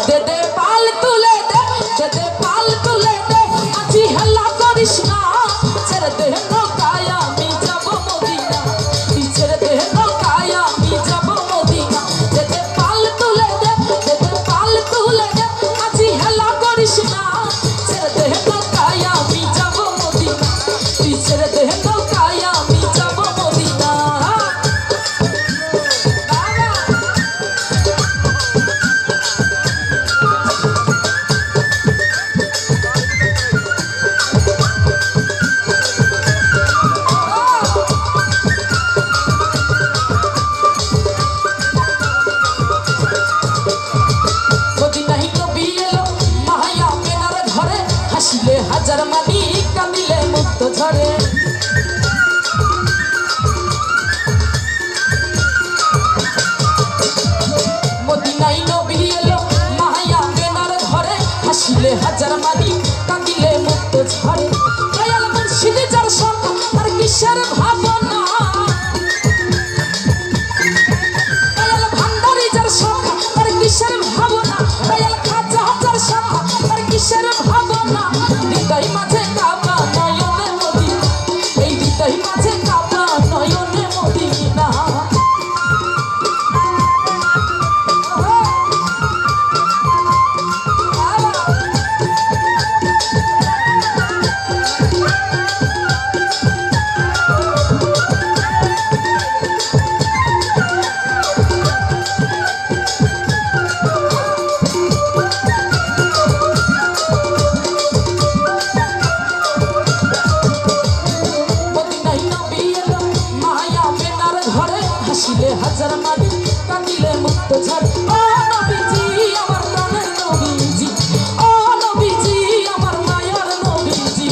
দে দে পাল তুলে দে, দে দে পাল তুলে দে, আজি হেলা করিস না, ছেড়ে দে নৌকায় আমি যাব মদিনা, তুই ছেড়ে দে নৌকায় আমি যাব মদিনা। দে দে পাল তুলে দে, দে দে পাল তুলে দে, আজি হেলা করিস না, ছেড়ে দে নৌকায় আমি যাব মদিনা, তুই ছেড়ে দে নৌকায় আমি যাব মদিনা। হাসিলে হাজার মানি কাঁদিলে মুক্ত ঝরে, মদিনায় নবী এলো মায়া মেনার ঘরে, হাসিলে হাজার মানি কাঁদিলে মুক্ত ঝরে। দয়াল মুর্শিদ যার সঙ্গ তার কিসের ভাবনা, দয়াল ভান্ডারী যার সঙ্গ তার কিসের ভাবনা, দয়াল খাজা যার সঙ্গ তার কিসের ভাবনা। হৃদয় মাঝে কাবা নয়নে মদিনা, এই হৃদয় মাঝে কাবা নয়নে মদিনা। হাসিলে হাজার মানি কাঁদিলে মুক্ত ঝরে। ও নবীজি আমার প্রাণের নবীজি, ও নবীজি আমার মায়ার নবীজি।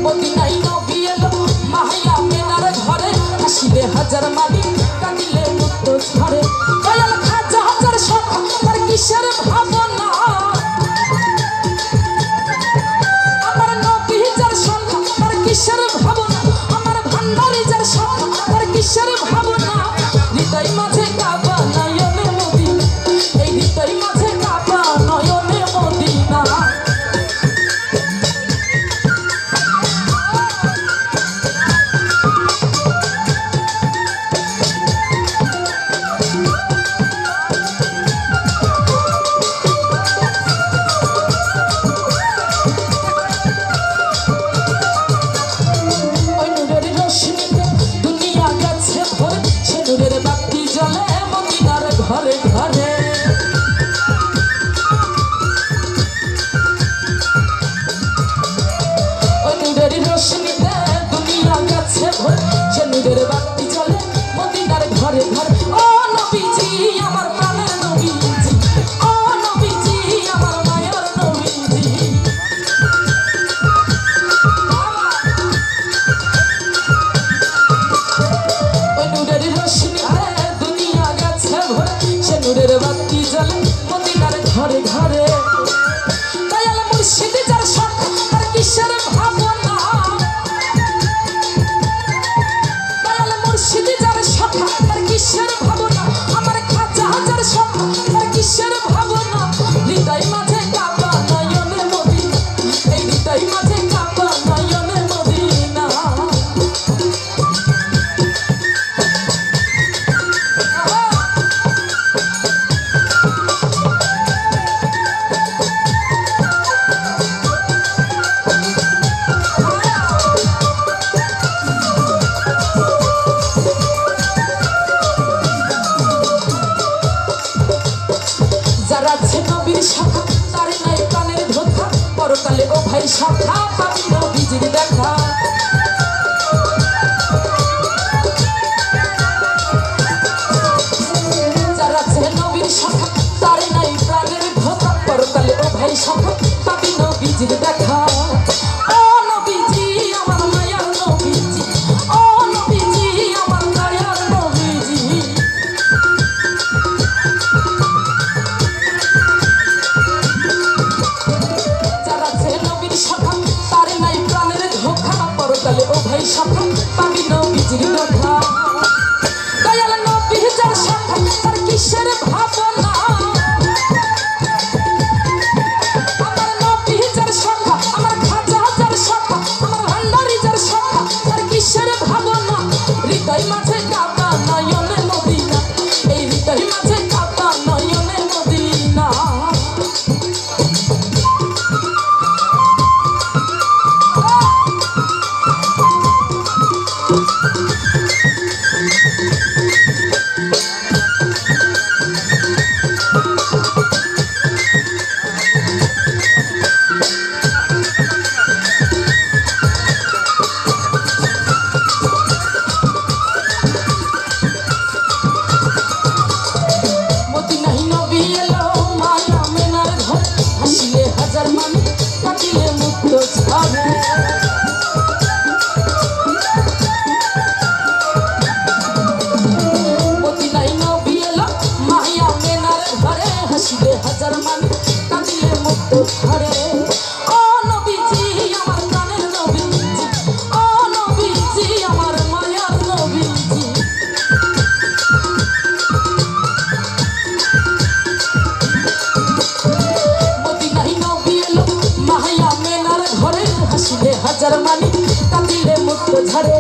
মদিনায় নবী এলো মায়া মেনার ঘরে, হাসিলে হাজার মানি কাঁদিলে মুক্ত ঝরে। দয়াল খাজা হাজার সঙ্গ তার কিসের ভাবনা, কিসের ভাবনা, আমার ভান্ডারী যার সঙ্গ তার কিসের ভাবনা। হৃদয় মাঝে কাবা নয়নে মদিনা, এই হৃদয় মাঝে কাবা নয়নে মদিনা। ঘরে ঘরে ওই নূরের রোশনীতে দুনিয়া গেছে ভরে, সে নূরের বাতি জ্বলে মদিনার ঘরে ঘরে। ও নবীজি আমার প্রাণের নবীজি, ও নবীজি আমার মায়ের নবীজি। ওই নূরের রোশনীতে দুনিয়া গেছে ভরে, সে নূরের বাতি জ্বলে মদিনার ঘরে ঘরে। দয়াল মুর্শিদ যার সঙ্গ তার কিসের ভাবনা, দয়াল মুর্শিদ যার সঙ্গ তার কিসের ভাবনা, আমার খাজা যার সঙ্গ তার কিসের ভাবনা। হৃদয় মাঝে কাবা নয়নে মদিনা, এই হৃদয় মাঝে কাবা নয়নে মদিনা। যারা আছে নবীর শাখা তার নাই প্রাণের ধোঁকা, পরকালে ও ভাই শাখা পাবি নবীজির দেখা। যারা আছে নবীর শাখা তার নাই প্রাণের ধোঁকা, পরকালে ও ভাই শাখা পাবি নবীজির দেখা। ও নবীজি আমার মায়ার নবীজি, ও নবীজি আমার মায়ার নবীজি। যারা আছে নবীর শাখা হাজার মানে কাঁদিলে মুক্ত ধরে ও নবীজি আমার প্রাণের নবীজি ও নবীজি আমার মায়ার নবীজি মদিনায় নবী এলো মায়া মেনার ঘরে হাসিলে হাজার মানে কাঁদিলে মুক্ত ঝরে